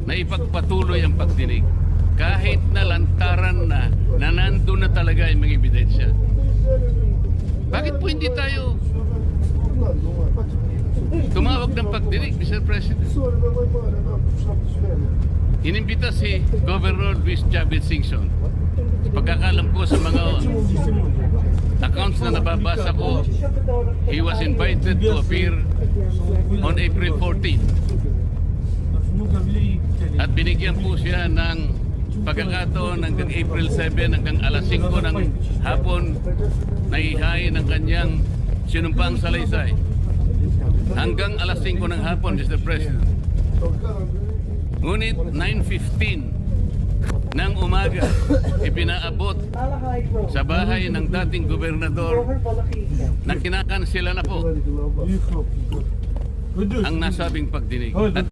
na ipagpatuloy ang pagdinig. Kahit na lantaran na nandun na talaga yung mga ebidensya. Bakit po hindi tayo tumawag ng pagdinig, Mr. President? Inimbita si Governor Luis Chavez Singson. Pagkakalam ko sa mga accounts na nababasa ko, he was invited to appear on April 14. At binigyan po siya ng pagkakataon hanggang April 7 hanggang alas 5 ng hapon na ihain ng kanyang sinumpang salaysay. Hanggang alas 5 ng hapon, Mr. President. Ngunit 9:15 ng umaga, ipinaabot sa bahay ng dating gobernador na kinakansela na po ang nasabing pagdinig. At